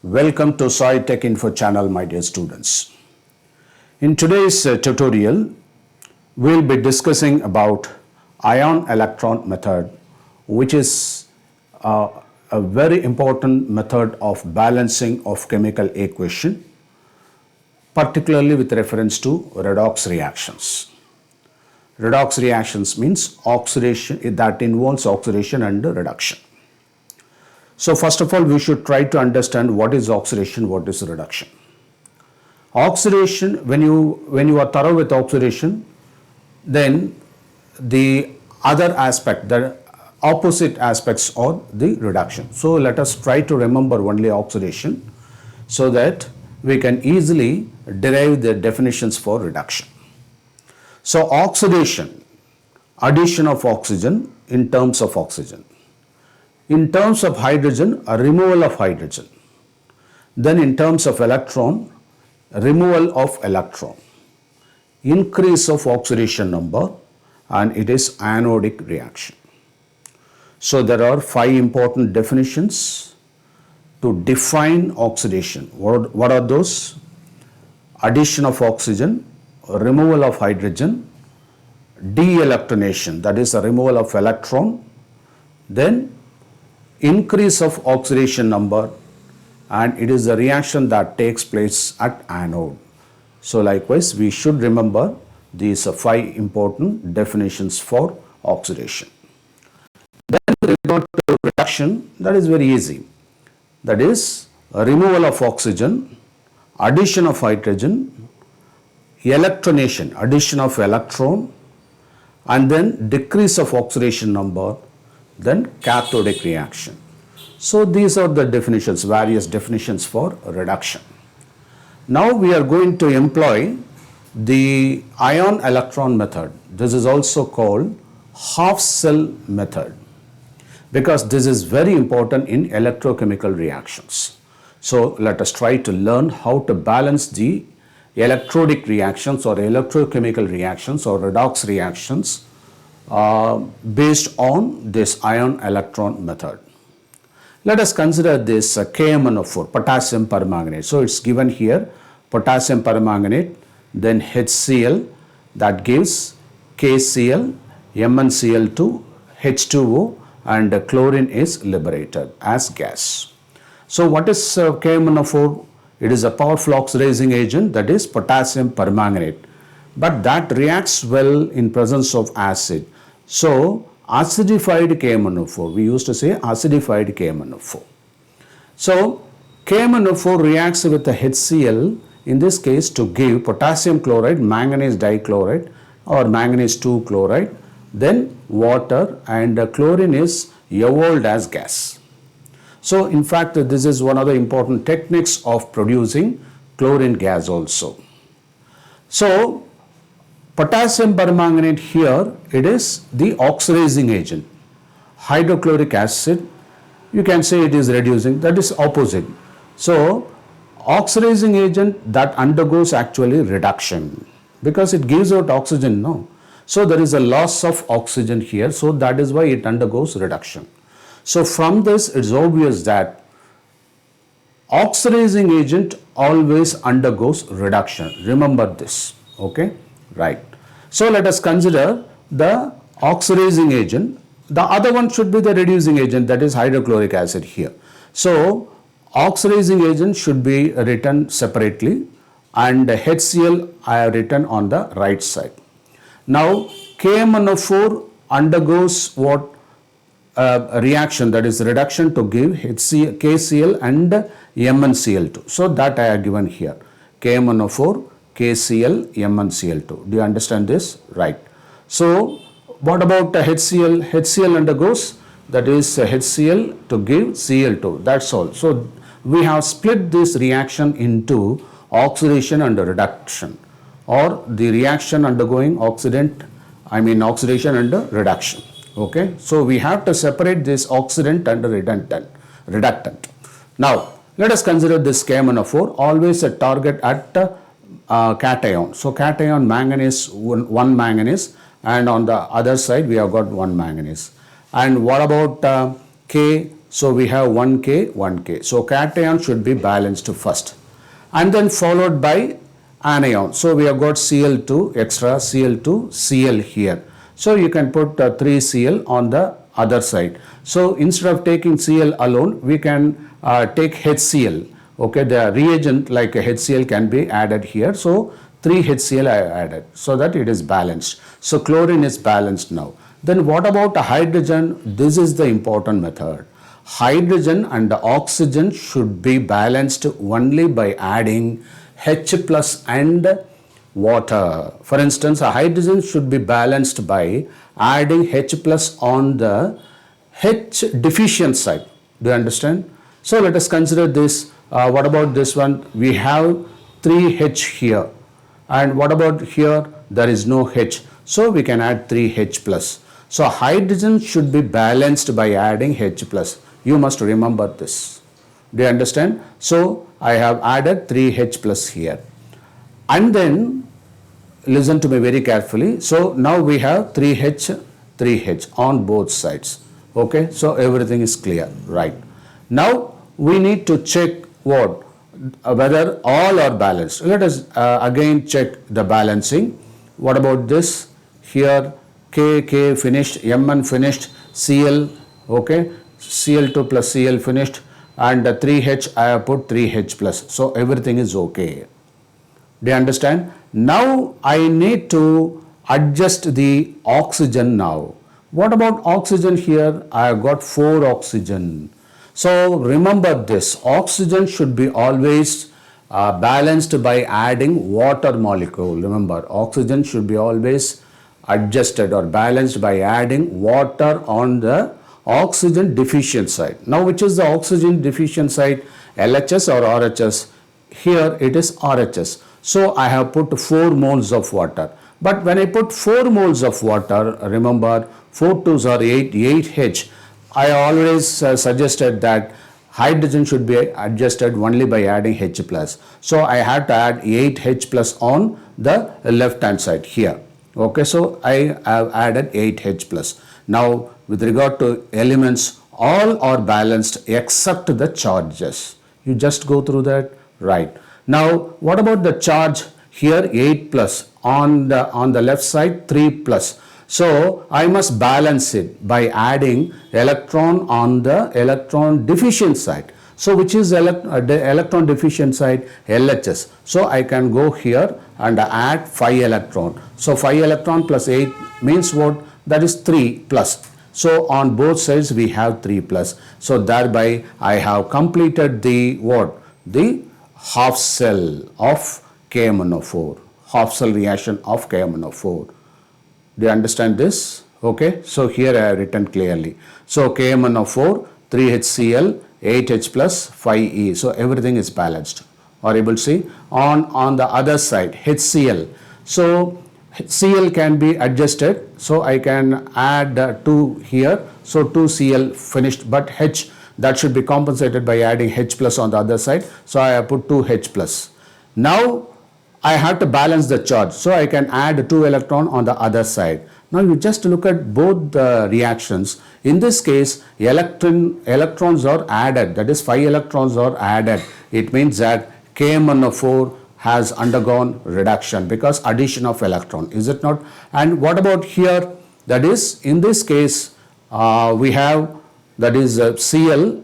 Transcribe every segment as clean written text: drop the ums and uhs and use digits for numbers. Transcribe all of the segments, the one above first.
Welcome to Sai Tech Info channel, my dear students. In today's tutorial, we'll be discussing about ion-electron method, which is a very important method of balancing of chemical equation, particularly with reference to redox reactions. Redox reactions means oxidation that involves oxidation and reduction. So first of all, we should try to understand what is oxidation, what is reduction. Oxidation, when you are thorough with oxidation, then the other aspect, the opposite aspects are the reduction. So let us try to remember only oxidation so that we can easily derive the definitions for reduction. So oxidation, addition of oxygen in terms of oxygen. In terms of hydrogen, a removal of hydrogen. Then in terms of electron, removal of electron. Increase of oxidation number, and it is anodic reaction. So there are 5 important definitions to define oxidation. What are those? Addition of oxygen, removal of hydrogen, de-electronation, that is a removal of electron, then increase of oxidation number, and it is a reaction that takes place at anode. So likewise, we should remember these 5 important definitions for oxidation. Then with regard to reduction, that is very easy. That is a removal of oxygen, addition of hydrogen, electronation, addition of electron, and then decrease of oxidation number, then cathodic reaction. So these are the definitions, various definitions for reduction. Now we are going to employ the ion-electron method. This is also called half-cell method because this is very important in electrochemical reactions. So let us try to learn how to balance the electrodic reactions or electrochemical reactions or redox reactions based on this ion-electron method. Let us consider this KMnO4, potassium permanganate. So it's given here, potassium permanganate, then HCl, that gives KCl, MnCl2, H2O, and chlorine is liberated as gas. So what is KMnO4? It is a powerful oxidizing agent, that is potassium permanganate, but that reacts well in presence of acid. So acidified KMnO4, we used to say acidified KMnO4. So KMnO4 reacts with the HCl, in this case to give potassium chloride, manganese dichloride or manganese 2 chloride, then water, and chlorine is evolved as gas. So in fact, this is one of the important techniques of producing chlorine gas also. So potassium permanganate here, it is the oxidizing agent. Hydrochloric acid, you can say it is reducing, that is opposite. So oxidizing agent that undergoes actually reduction because it gives out oxygen, no? So there is a loss of oxygen here, so that is why it undergoes reduction. So from this, it's obvious that oxidizing agent always undergoes reduction. Remember this, okay? Right. So let us consider the oxidizing agent. The other one should be the reducing agent, that is hydrochloric acid here. So oxidizing agent should be written separately, and HCl I have written on the right side. Now KMnO4 undergoes what? A reaction, that is reduction to give KCl and MnCl2. So that I have given here, KMnO4, KCl, MnCl2. Do you understand this? Right. So what about HCl? HCl undergoes, that is HCl to give Cl2. That's all. So we have split this reaction into oxidation and reduction, or the reaction undergoing oxidation and reduction. Okay, so we have to separate this oxidant and reductant. Now let us consider this KMnO4, always a target at cation. So cation manganese, one manganese, and on the other side we have got one manganese. And what about K So we have 1K, 1K. So cation should be balanced first. And then followed by anion. So we have got Cl2 extra, Cl2, Cl here. So you can put 3Cl on the other side. So instead of taking Cl alone, we can take HCl. Okay, the reagent like HCl can be added here. So 3 HCl I added so that it is balanced. So chlorine is balanced now. Then what about hydrogen? This is the important method. Hydrogen and oxygen should be balanced only by adding H plus and water. For instance, a hydrogen should be balanced by adding H plus on the H deficient side. Do you understand? So let us consider this. What about this one? We have 3H here. And what about here? There is no H. So we can add 3H plus. So hydrogen should be balanced by adding H plus. You must remember this. Do you understand? So I have added 3H plus here. And then listen to me very carefully. So now we have 3H, 3H on both sides. Okay, so everything is clear, right? Now we need to check what? Whether all are balanced. Let us again check the balancing. What about this? Here K finished, Mn finished, Cl, okay, Cl2 plus Cl finished, and 3H I have put 3H plus. So everything is okay. Do you understand? Now I need to adjust the oxygen now. What about oxygen here? I have got 4 oxygen. So remember this, oxygen should be always balanced by adding water molecule. Remember, oxygen should be always adjusted or balanced by adding water on the oxygen deficient side. Now which is the oxygen deficient side? LHS or RHS? Here it is RHS. So I have put 4 moles of water. But when I put 4 moles of water, remember 4 2s are 8, 8H. I always suggested that hydrogen should be adjusted only by adding H plus. So I had to add 8H plus on the left hand side here. Okay, so I have added 8H plus. Now with regard to elements, all are balanced except the charges. You just go through that, right? Now what about the charge? Here 8 plus, on the left side 3 plus. So I must balance it by adding electron on the electron deficient side. So which is the electron deficient side? LHS. So I can go here and add 5 electron. So 5 electron plus 8 means what? That is 3 plus. So on both sides we have 3 plus. So thereby I have completed the what? The half cell of KMnO4. Half cell reaction of KMnO4. Do you understand this? Okay. So here I have written clearly. So KMnO4, 3HCl, 8H plus 5E. So everything is balanced. Are able to see? On the other side, HCl. So Cl can be adjusted. So I can add 2 here. So 2Cl finished, but H that should be compensated by adding H plus on the other side. So I have put 2H plus. Now I have to balance the charge. So I can add 2 electron on the other side. Now you just look at both the reactions. In this case, electrons are added. That is 5 electrons are added. It means that KMnO4 has undergone reduction because addition of electron. Is it not? And what about here? That is, in this case, we have that is Cl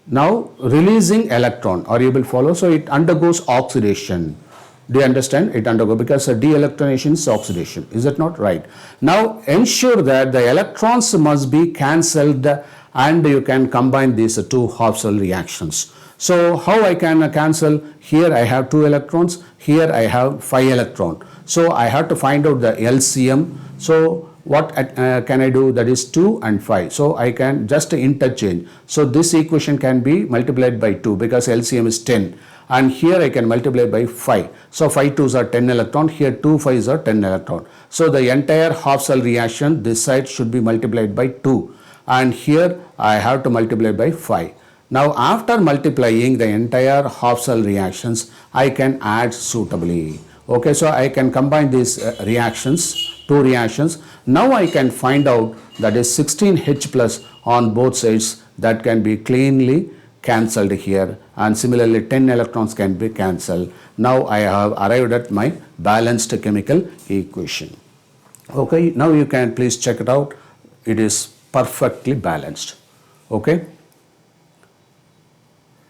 now releasing electron. Are you able to follow? So it undergoes oxidation. Do you understand? It undergoes because de-electronation is oxidation. Is it not? Right. Now ensure that the electrons must be cancelled and you can combine these 2 half cell reactions. So how I can cancel? Here I have 2 electrons. Here I have 5 electron. So I have to find out the LCM. So what can I do? That is 2 and 5. So I can just interchange. So this equation can be multiplied by 2 because LCM is 10. And here I can multiply by 5. So 5 2s are 10 electron. Here 2 5s are 10 electron. So the entire half cell reaction, this side should be multiplied by 2. And here I have to multiply by 5. Now after multiplying the entire half cell reactions, I can add suitably. Okay, so I can combine these reactions, 2 reactions. Now I can find out that is 16H plus on both sides that can be cleanly cancelled here, and similarly 10 electrons can be cancelled. Now I have arrived at my balanced chemical equation. Okay, now you can please check it out. It is perfectly balanced. Okay,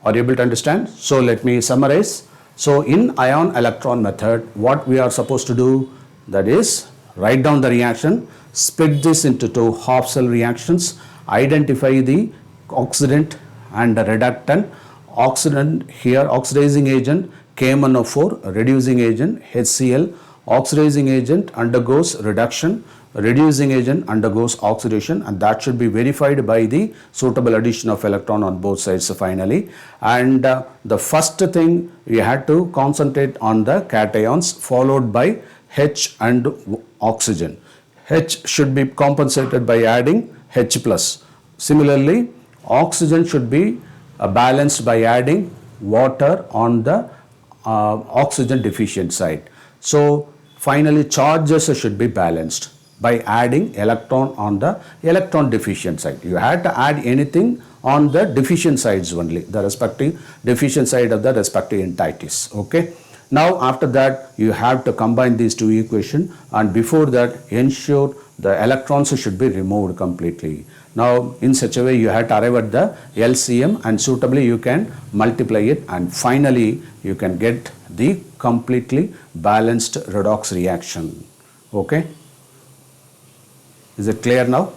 are you able to understand? So let me summarize. So in ion electron method, what we are supposed to do, that is write down the reaction, split this into two half cell reactions, identify the oxidant and the reductant. Oxidant here, oxidizing agent KMnO4, reducing agent HCl. Oxidizing agent undergoes reduction, reducing agent undergoes oxidation, and that should be verified by the suitable addition of electron on both sides finally. And the first thing we had to concentrate on the cations, followed by H and oxygen. H should be compensated by adding H plus. Similarly, oxygen should be balanced by adding water on the oxygen deficient side. So finally charges should be balanced by adding electron on the electron deficient side. You had to add anything on the deficient sides only, the respective deficient side of the respective entities. Okay. Now after that you have to combine these two equations, and before that ensure the electrons should be removed completely. Now in such a way you have to arrive at the LCM, and suitably you can multiply it, and finally you can get the completely balanced redox reaction. Okay. Is it clear now?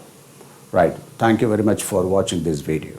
Right. Thank you very much for watching this video.